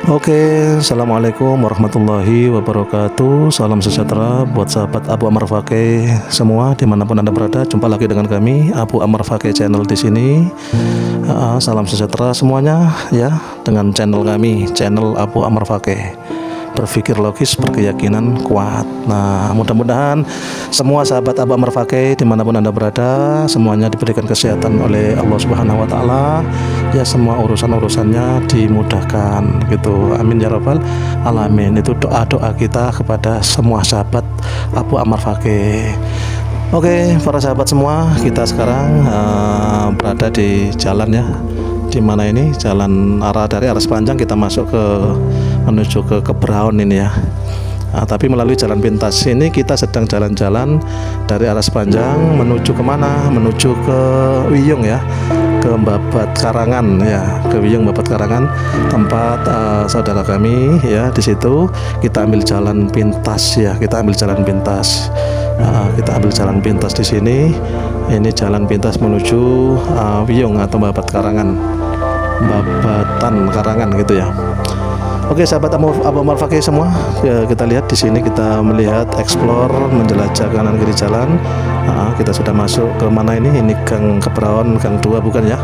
Oke, Assalamualaikum warahmatullahi wabarakatuh. Salam sejahtera buat sahabat Abu Ammar Fakih semua dimanapun Anda berada. Jumpa lagi dengan kami Abu Ammar Fakih channel di sini. Salam sejahtera semuanya ya dengan channel kami, channel Abu Ammar Fakih. Berpikir logis, berkeyakinan kuat. Nah, mudah-mudahan semua sahabat Abu Ammar Fakih dimanapun Anda berada, semuanya diberikan kesehatan oleh Allah Subhanahu Wa Taala. Ya, semua urusannya dimudahkan gitu. Amin ya rabbal alamin. Itu doa kita kepada semua sahabat Abu Ammar Fakih. Oke, para sahabat semua, kita sekarang berada di jalan ya. Di mana ini jalan dari arah Sepanjang kita masuk menuju ke Kebraun ini ya. Tapi melalui jalan pintas ini kita sedang jalan-jalan dari arah Sepanjang menuju kemana? Menuju ke Wiyung ya, ke Babat Karangan ya, ke Wiyung Babat Karangan, tempat saudara kami ya. Di situ kita ambil jalan pintas ya, kita ambil jalan pintas. Kita ambil jalan pintas di sini. Ini jalan pintas menuju Wiyung atau Babat Karangan, Babatan Karangan gitu ya. Oke, sahabat Abu Ammar Fakih semua, kita lihat di sini, kita melihat, explore, menjelajah kanan kiri jalan. Kita sudah masuk ke mana ini? Ini Gang Kebraun, Gang 2 bukan ya?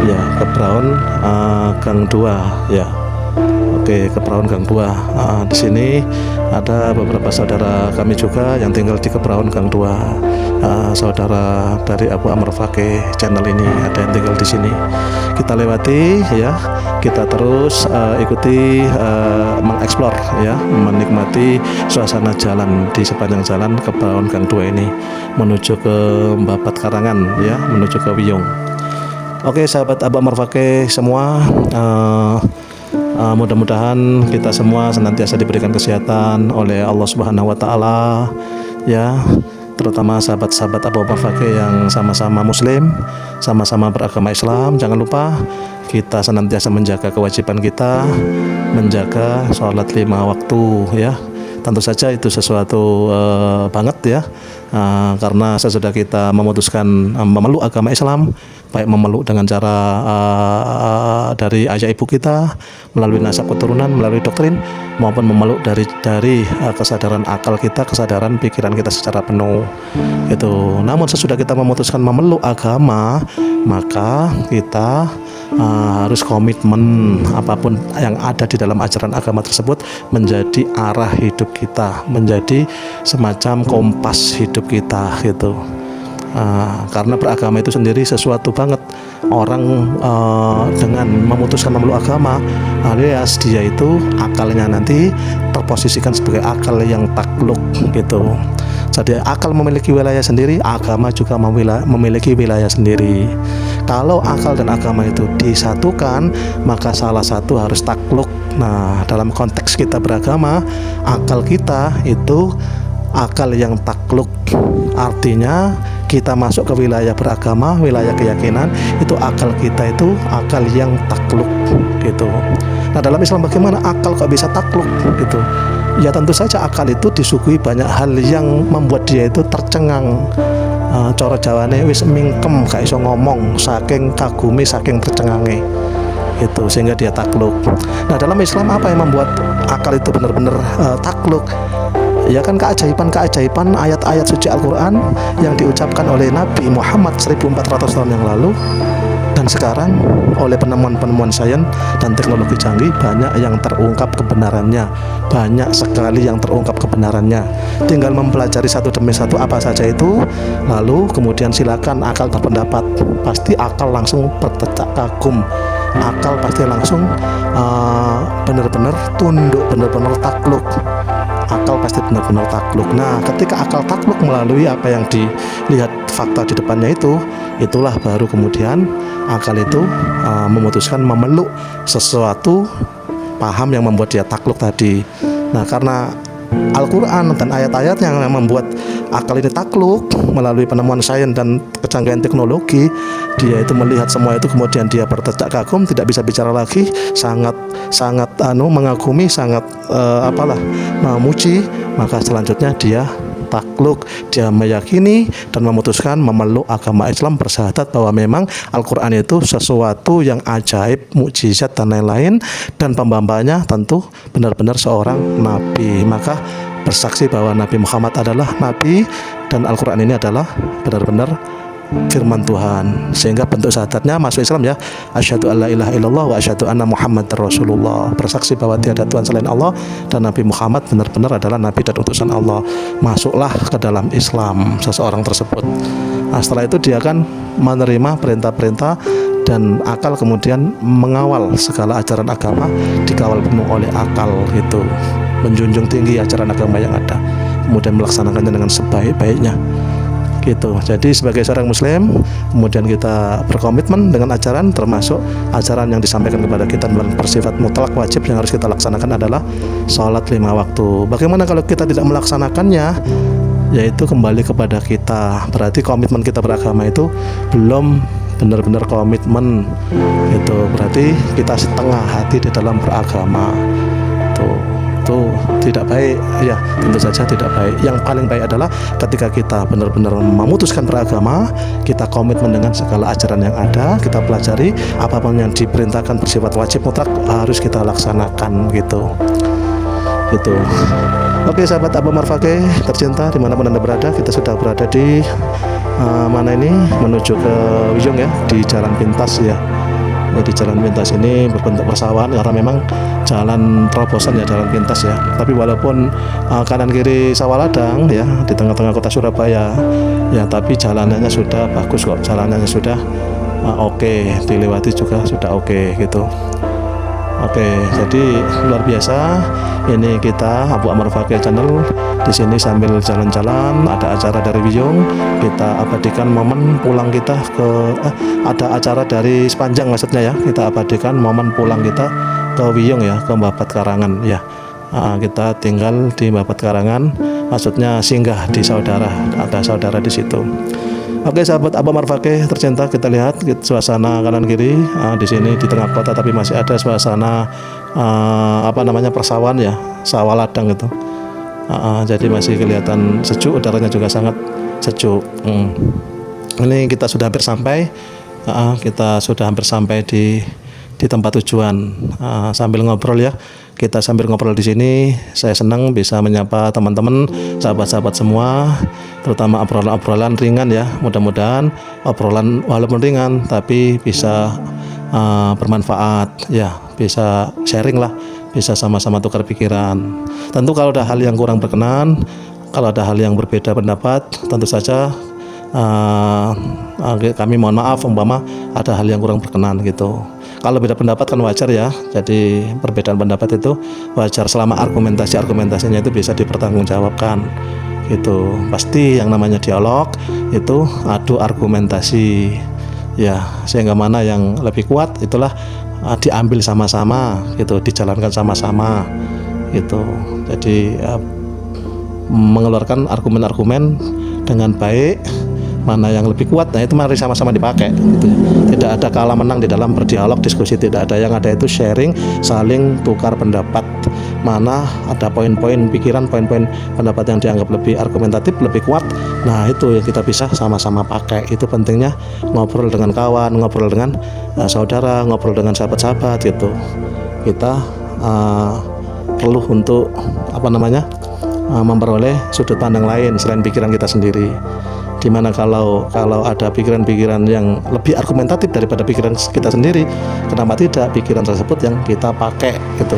Ya, Kebraun Gang 2 ya. Oke, Kebraun Gang 2. Di sini ada beberapa saudara kami juga yang tinggal di Kebraun Gang 2. Saudara dari Abu Ammar Fakih channel ini ada yang tinggal di sini. Kita lewati ya, kita terus ikuti, mengeksplor ya, menikmati suasana jalan di sepanjang jalan Kebraun Gang 2 ini menuju ke Babat Karangan ya, menuju ke Wiyung. Oke, sahabat Abu Ammar Fakih semua, mudah-mudahan kita semua senantiasa diberikan kesehatan oleh Allah Subhanahu Wa Taala ya, terutama sahabat-sahabat Abu Ammar Fakih yang sama-sama muslim, sama-sama beragama Islam. Jangan lupa kita senantiasa menjaga kewajiban kita, menjaga sholat 5 waktu ya. Tentu saja itu sesuatu banget ya, karena sesudah kita memutuskan memeluk agama Islam, baik memeluk dengan cara dari ayah ibu kita, melalui nasab keturunan, melalui doktrin, maupun memeluk dari kesadaran akal kita, kesadaran pikiran kita secara penuh itu. Namun sesudah kita memutuskan memeluk agama, maka kita harus komitmen apapun yang ada di dalam ajaran agama tersebut menjadi arah hidup kita, menjadi semacam kompas hidup kita gitu. Karena beragama itu sendiri sesuatu banget. Orang dengan memutuskan memeluk agama, alias dia itu akalnya nanti terposisikan sebagai akal yang takluk gitu. Jadi akal memiliki wilayah sendiri, agama juga memiliki wilayah sendiri. Kalau akal dan agama itu disatukan, maka salah satu harus takluk. Nah, dalam konteks kita beragama, akal kita itu akal yang takluk. Artinya kita masuk ke wilayah beragama, wilayah keyakinan, itu akal kita itu akal yang takluk gitu. Nah, dalam Islam bagaimana akal kok bisa takluk gitu? Ya tentu saja akal itu disuguhi banyak hal yang membuat dia itu tercengang. Cara Jawane wis mingkem gak iso ngomong, saking kagumi, saking tercengange itu, sehingga dia takluk. Nah, dalam Islam apa yang membuat akal itu benar-benar takluk? Ya kan keajaiban ayat-ayat suci Al-Quran yang diucapkan oleh Nabi Muhammad 1400 tahun yang lalu, dan sekarang oleh penemuan-penemuan sains dan teknologi canggih banyak yang terungkap kebenarannya, banyak sekali yang terungkap kebenarannya. Tinggal mempelajari satu demi satu apa saja itu, lalu kemudian silakan akal berpendapat, pasti akal langsung bertecak kagum, akal pasti langsung benar-benar tunduk, benar-benar takluk. Akal pasti benar-benar takluk. Nah, ketika akal takluk melalui apa yang dilihat fakta di depannya itu, itulah baru kemudian akal itu memutuskan memeluk sesuatu paham yang membuat dia takluk tadi. Nah, karena Al-Quran dan ayat-ayat yang membuat akal ini takluk melalui penemuan sains dan kecanggihan teknologi, dia itu melihat semua itu, kemudian dia bertecak kagum, tidak bisa bicara lagi, sangat mengagumi, sangat memuji, maka selanjutnya dia takluk, dia meyakini dan memutuskan memeluk agama Islam, bersyahadat bahwa memang Al-Quran itu sesuatu yang ajaib, mukjizat dan lain-lain, dan pembawanya tentu benar-benar seorang nabi. Maka bersaksi bahwa Nabi Muhammad adalah nabi dan Al-Quran ini adalah benar-benar firman Tuhan, sehingga bentuk syahadatnya masuk Islam ya, asyhadu alla ilaha illallah wa asyhadu anna Muhammadar Rasulullah, bersaksi bahwa tiada Tuhan selain Allah dan Nabi Muhammad benar-benar adalah nabi dan utusan Allah. Masuklah ke dalam Islam seseorang tersebut. Nah, setelah itu dia akan menerima perintah-perintah dan akal kemudian mengawal segala ajaran agama, dikawal penuh oleh akal itu, menjunjung tinggi ajaran agama yang ada, kemudian melaksanakannya dengan sebaik-baiknya gitu. Jadi sebagai seorang muslim kemudian kita berkomitmen dengan ajaran, termasuk ajaran yang disampaikan kepada kita dan bersifat mutlak wajib yang harus kita laksanakan adalah sholat 5 waktu. Bagaimana kalau kita tidak melaksanakannya? Yaitu kembali kepada kita. Berarti komitmen kita beragama itu belum benar-benar komitmen itu. Berarti kita setengah hati di dalam beragama. Itu tidak baik ya, tentu saja tidak baik. Yang paling baik adalah ketika kita benar-benar memutuskan beragama, kita komitmen dengan segala ajaran yang ada, kita pelajari, apapun yang diperintahkan bersifat wajib mutlak harus kita laksanakan gitu. Oke sahabat Abu Marfaqih tercinta, dimanapun Anda berada, kita sudah berada di mana ini, menuju ke Wiyung ya, di Jalan Pintas ya. Di Jalan Pintas ini berbentuk persawahan karena memang jalan terobosan ya, jalan pintas ya. Tapi walaupun kanan kiri sawah ladang ya, di tengah-tengah kota Surabaya ya, tapi jalanannya sudah bagus kok, jalanannya sudah oke, dilewati juga sudah oke gitu. Oke, jadi luar biasa. Ini kita Abu Marfaqih Channel di sini sambil jalan-jalan, ada acara dari Wiyung, kita abadikan momen pulang kita ke ada acara dari Sepanjang maksudnya ya, kita abadikan momen pulang kita ke Wiyung ya, ke Babat Karangan ya. Kita tinggal di Babat Karangan, maksudnya singgah di saudara, ada saudara di situ. Oke sahabat Abu Marfaqih tercinta, kita lihat suasana kanan kiri di sini di tengah kota, tapi masih ada suasana persawahan ya, sawah ladang itu. Jadi masih kelihatan sejuk, udaranya juga sangat sejuk. Ini kita sudah hampir sampai, di tempat tujuan. Sambil ngobrol ya, kita sambil ngobrol di sini, saya senang bisa menyapa teman-teman, sahabat-sahabat semua, terutama obrolan-obrolan ringan ya. Mudah-mudahan obrolan walaupun ringan tapi bisa bermanfaat ya, bisa sharing lah, bisa sama-sama tukar pikiran. Tentu kalau ada hal yang kurang berkenan, kalau ada hal yang berbeda pendapat, tentu saja kami mohon maaf umpama ada hal yang kurang berkenan gitu. Kalau beda pendapat kan wajar ya, jadi perbedaan pendapat itu wajar selama argumentasinya itu bisa dipertanggungjawabkan gitu. Pasti yang namanya dialog itu adu argumentasi ya, sehingga mana yang lebih kuat itulah diambil sama-sama gitu, dijalankan sama-sama gitu. Jadi mengeluarkan argumen-argumen dengan baik, mana yang lebih kuat, nah itu mari sama-sama dipakai gitu. Tidak ada kalah menang di dalam berdialog, diskusi, tidak ada. Yang ada itu sharing, saling tukar pendapat, mana ada poin-poin pikiran, poin-poin pendapat yang dianggap lebih argumentatif, lebih kuat, nah itu yang kita bisa sama-sama pakai. Itu pentingnya ngobrol dengan kawan, ngobrol dengan saudara, ngobrol dengan sahabat-sahabat gitu. Kita perlu untuk memperoleh sudut pandang lain selain pikiran kita sendiri. Dimana kalau ada pikiran-pikiran yang lebih argumentatif daripada pikiran kita sendiri, kenapa tidak pikiran tersebut yang kita pakai gitu,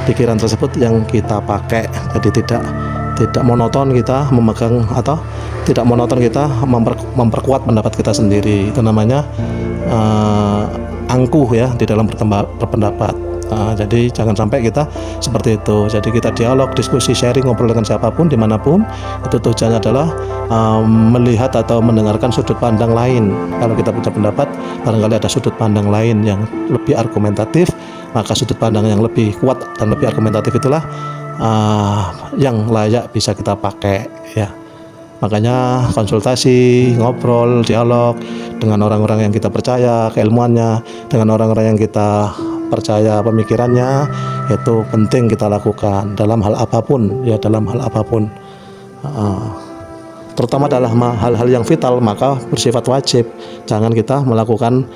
pikiran tersebut yang kita pakai. Jadi tidak monoton kita memegang, atau tidak monoton kita memperkuat pendapat kita sendiri. Itu namanya angkuh ya di dalam berpendapat. Jadi jangan sampai kita seperti itu. Jadi kita dialog, diskusi, sharing, ngobrol dengan siapapun, dimanapun. Itu tujuannya adalah melihat atau mendengarkan sudut pandang lain. Kalau kita punya pendapat, barangkali ada sudut pandang lain yang lebih argumentatif, maka sudut pandang yang lebih kuat dan lebih argumentatif itulah yang layak bisa kita pakai ya. Makanya konsultasi, ngobrol, dialog dengan orang-orang yang kita percaya keilmuannya, dengan orang-orang yang kita percaya pemikirannya, itu penting kita lakukan dalam hal apapun ya, dalam hal apapun. terutama adalah hal-hal yang vital, maka bersifat wajib. Jangan kita melakukan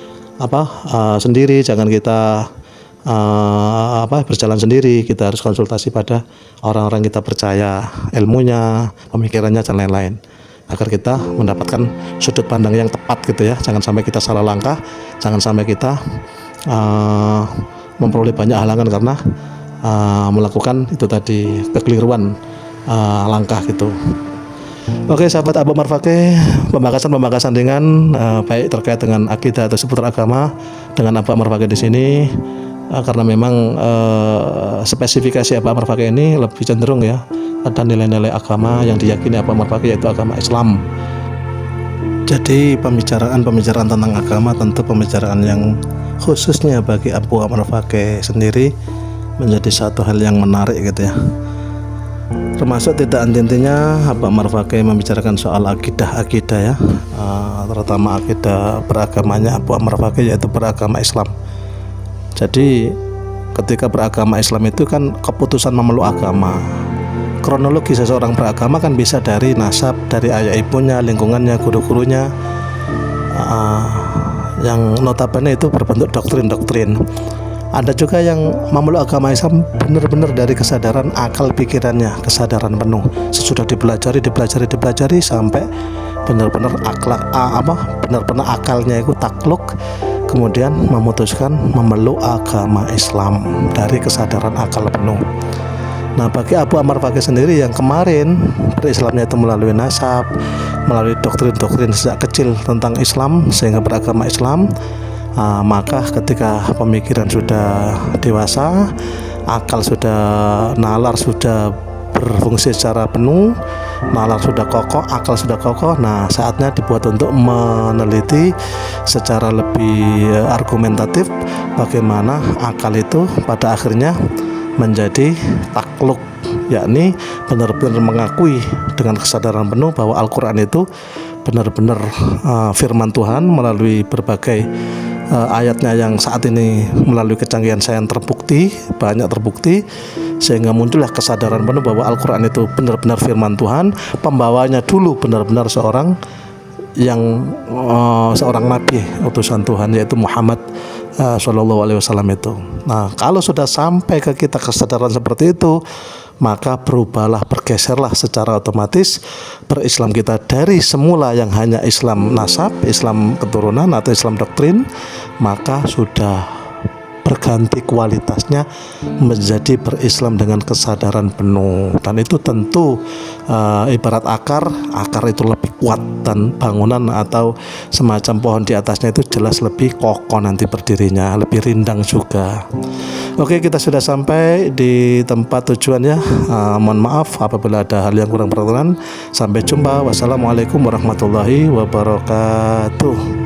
sendiri, jangan kita berjalan sendiri. Kita harus konsultasi pada orang-orang kita percaya ilmunya, pemikirannya dan lain-lain, agar kita mendapatkan sudut pandang yang tepat gitu ya. Jangan sampai kita salah langkah, jangan sampai kita memperoleh banyak halangan karena melakukan itu tadi kekeliruan langkah gitu. Oke sahabat Abu Ammar Fakih, pembahasan dengan baik terkait dengan akidah atau seputar agama dengan Abu Ammar Fakih di sini, karena memang spesifikasi Abu Ammar Fakih ini lebih cenderung ya ada nilai-nilai agama yang diyakini Abu Ammar Fakih, yaitu agama Islam. Jadi pembicaraan tentang agama tentu pembicaraan yang khususnya bagi Abu Ammar Fakih sendiri menjadi satu hal yang menarik gitu ya. Termasuk tidak anti-antinya Abu Ammar Fakih membicarakan soal akidah ya, terutama akidah beragamanya Abu Ammar Fakih, yaitu beragama Islam. Jadi ketika beragama Islam itu kan keputusan memeluk agama. Kronologi seseorang beragama kan bisa dari nasab, dari ayah ibunya, lingkungannya, guru-gurunya, yang notabene itu berbentuk doktrin-doktrin. Ada juga yang memeluk agama Islam benar-benar dari kesadaran akal pikirannya, kesadaran penuh. Sesudah dipelajari sampai benar-benar benar-benar akalnya itu takluk, kemudian memutuskan memeluk agama Islam dari kesadaran akal penuh. Nah, bagi Abu Ammar Fakih sendiri yang kemarin berislamnya itu melalui nasab, melalui doktrin-doktrin sejak kecil tentang Islam sehingga beragama Islam, maka ketika pemikiran sudah dewasa, akal sudah nalar, sudah berfungsi secara penuh, nalar sudah kokoh, akal sudah kokoh, nah saatnya dibuat untuk meneliti secara lebih argumentatif bagaimana akal itu pada akhirnya menjadi takluk, yakni benar-benar mengakui dengan kesadaran penuh bahwa Al-Quran itu benar-benar firman Tuhan melalui berbagai ayatnya yang saat ini melalui kecanggihan sains banyak terbukti, sehingga muncullah kesadaran penuh bahwa Al-Quran itu benar-benar firman Tuhan. Pembawanya dulu benar-benar seorang nabi utusan Tuhan, yaitu Muhammad Shallallahu Alaihi Wasallam itu. Nah, kalau sudah sampai ke kita kesadaran seperti itu, maka bergeserlah secara otomatis berislam kita dari semula yang hanya Islam nasab, Islam keturunan atau Islam doktrin, maka sudah berganti kualitasnya menjadi berislam dengan kesadaran penuh. Dan itu tentu ibarat akar itu lebih kuat, dan bangunan atau semacam pohon di atasnya itu jelas lebih kokoh nanti berdirinya, lebih rindang juga. Oke, kita sudah sampai di tempat tujuan ya. Mohon maaf apabila ada hal yang kurang berkenan. Sampai jumpa. Wassalamualaikum warahmatullahi wabarakatuh.